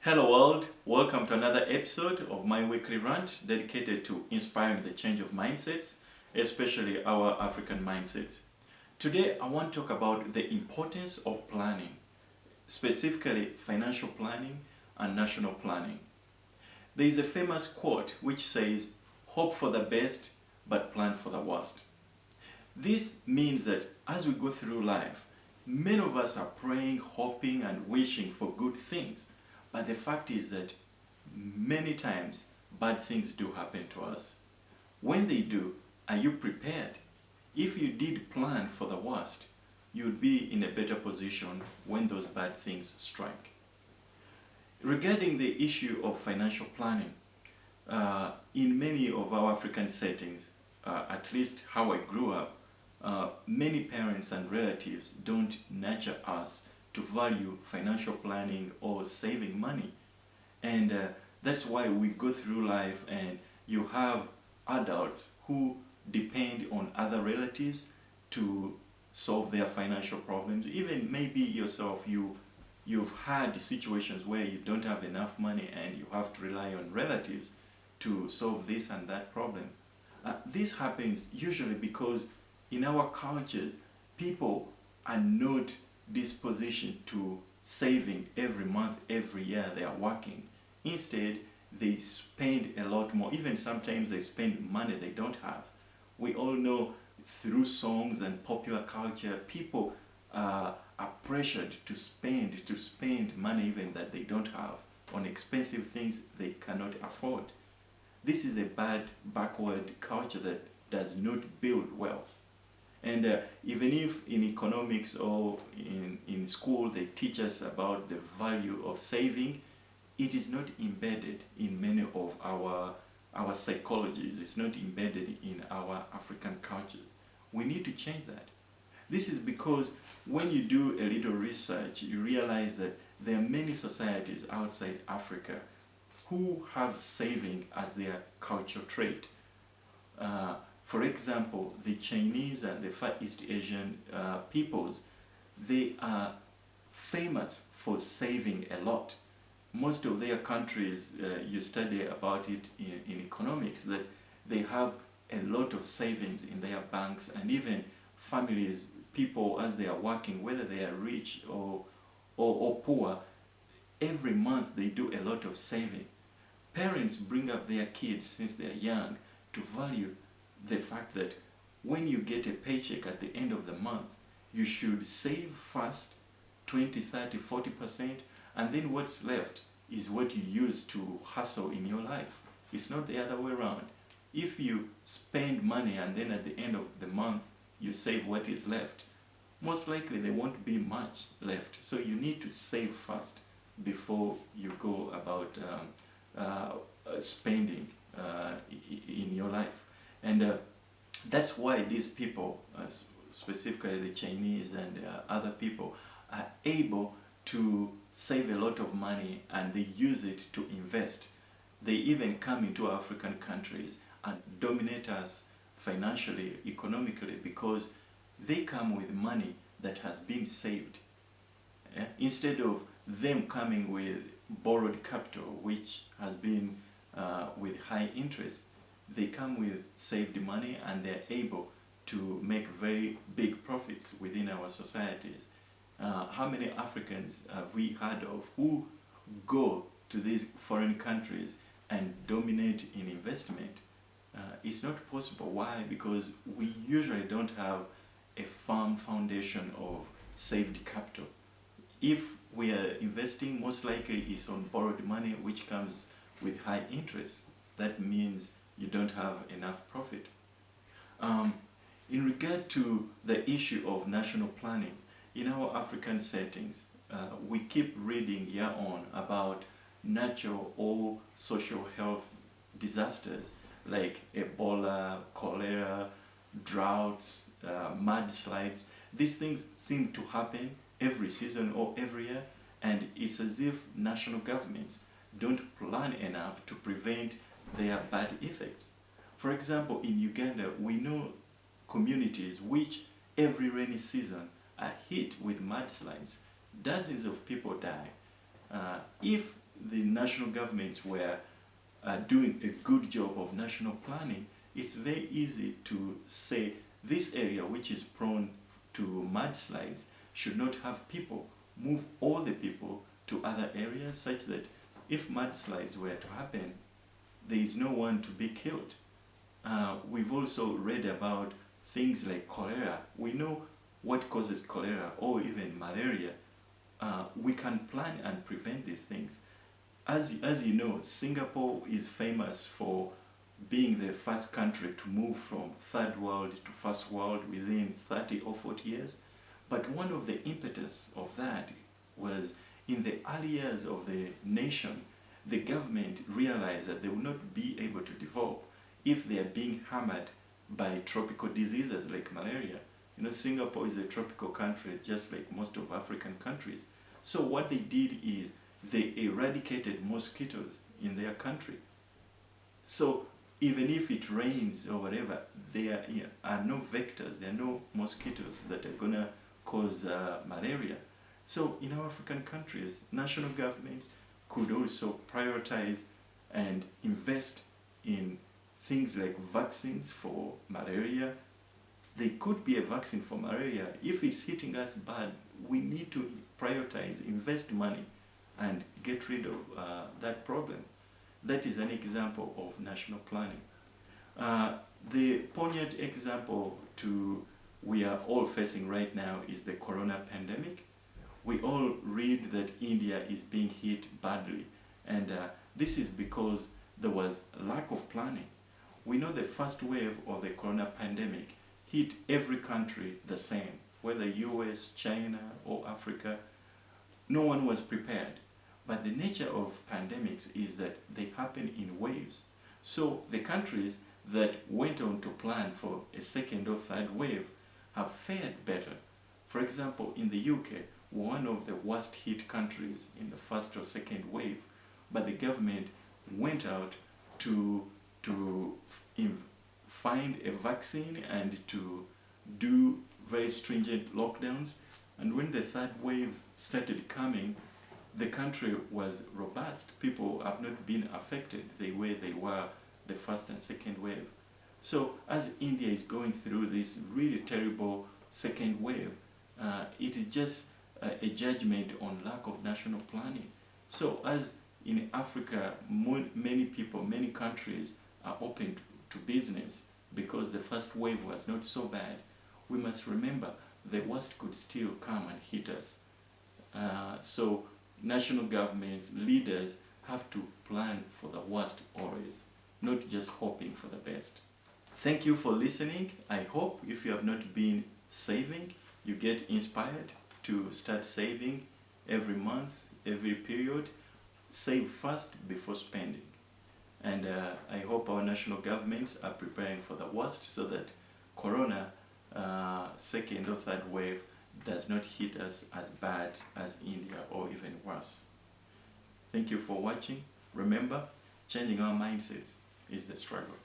Hello world, welcome to another episode of my weekly rant dedicated to inspiring the change of mindsets, especially our African mindsets. Today I want to talk about the importance of planning, specifically financial planning and national planning. There is a famous quote which says, "Hope for the best but plan for the worst." This means that as we go through life, many of us are praying, hoping and wishing for good things. But the fact is that many times bad things do happen to us. When they do, are you prepared? If you did plan for the worst, you'd be in a better position when those bad things strike. Regarding the issue of financial planning, in many of our African settings, at least how I grew up, many parents and relatives don't nurture us to value financial planning or saving money. And that's why we go through life and you have adults who depend on other relatives to solve their financial problems. Even maybe yourself, you've had situations where you don't have enough money and you have to rely on relatives to solve this and that problem. This happens usually because in our cultures, people are not disposition to saving every month, every year they are working. Instead, they spend a lot more. Even sometimes they spend money they don't have. We all know through songs and popular culture, people are pressured to spend money even that they don't have on expensive things they cannot afford. This is a bad, backward culture that does not build wealth. And even if in economics or in school they teach us about the value of saving, it is not embedded in many of our psychologies. It's not embedded in our African cultures. We need to change that. This is because when you do a little research, you realize that there are many societies outside Africa who have saving as their cultural trait. For example, the Chinese and the Far East Asian peoples, they are famous for saving a lot. Most of their countries, you study about it in economics, that they have a lot of savings in their banks, and even families, people as they are working, whether they are rich or poor, every month they do a lot of saving. Parents bring up their kids since they are young to value the fact that when you get a paycheck at the end of the month, you should save first 20, 30, 40%, and then what's left is what you use to hustle in your life. It's not the other way around. If you spend money and then at the end of the month you save what is left, most likely there won't be much left. So you need to save first before you go about spending in your life. And that's why these people, specifically the Chinese and other people, are able to save a lot of money and they use it to invest. They even come into African countries and dominate us financially, economically, because they come with money that has been saved. Instead of them coming with borrowed capital, which has been with high interest, they come with saved money and they're able to make very big profits within our societies. How many Africans have we heard of who go to these foreign countries and dominate in investment? It's not possible. Why? Because we usually don't have a firm foundation of saved capital. If we are investing, most likely it's on borrowed money which comes with high interest. That means you don't have enough profit. In regard to the issue of national planning, in our African settings, we keep reading year on about natural or social health disasters like Ebola, cholera, droughts, mudslides. These things seem to happen every season or every year, and it's as if national governments don't plan enough to prevent their bad effects. For example, in Uganda, we know communities which every rainy season are hit with mudslides. Dozens of people die. If the national governments were doing a good job of national planning, it's very easy to say this area which is prone to mudslides should not have people, move all the people to other areas such that if mudslides were to happen, there is no one to be killed. We've also read about things like cholera. We know what causes cholera or even malaria. We can plan and prevent these things. As you know, Singapore is famous for being the first country to move from third world to first world within 30 or 40 years. But one of the impetus of that was in the early years of the nation, the government realized that they would not be able to develop if they are being hammered by tropical diseases like malaria. You know, Singapore is a tropical country just like most of African countries. So what they did is they eradicated mosquitoes in their country. So even if it rains or whatever, there are no vectors, there are no mosquitoes that are going to cause malaria. So in our African countries, national governments could also prioritize and invest in things like vaccines for malaria. There could be a vaccine for malaria. If it's hitting us bad, we need to prioritize, invest money, and get rid of that problem. That is an example of national planning. The poignant example we are all facing right now is the corona pandemic. We all read that India is being hit badly, and this is because there was lack of planning. We know the first wave of the corona pandemic hit every country the same, whether US, China, or Africa. No one was prepared. But the nature of pandemics is that they happen in waves. So the countries that went on to plan for a second or third wave have fared better. For example, in the UK, one of the worst hit countries in the first or second wave, but the government went out to find a vaccine and to do very stringent lockdowns. And when the third wave started coming, the country was robust. People have not been affected the way they were the first and second wave. So as India is going through this really terrible second wave, it is just a judgment on lack of national planning. So as in Africa, many people, many countries are open to business because the first wave was not so bad, we must remember the worst could still come and hit us. So national governments, leaders have to plan for the worst always, not just hoping for the best. Thank you for listening. I hope if you have not been saving, you get inspired to start saving every month, every period. Save first before spending. And I hope our national governments are preparing for the worst so that corona second or third wave does not hit us as bad as India or even worse. Thank you for watching. Remember, changing our mindsets is the struggle.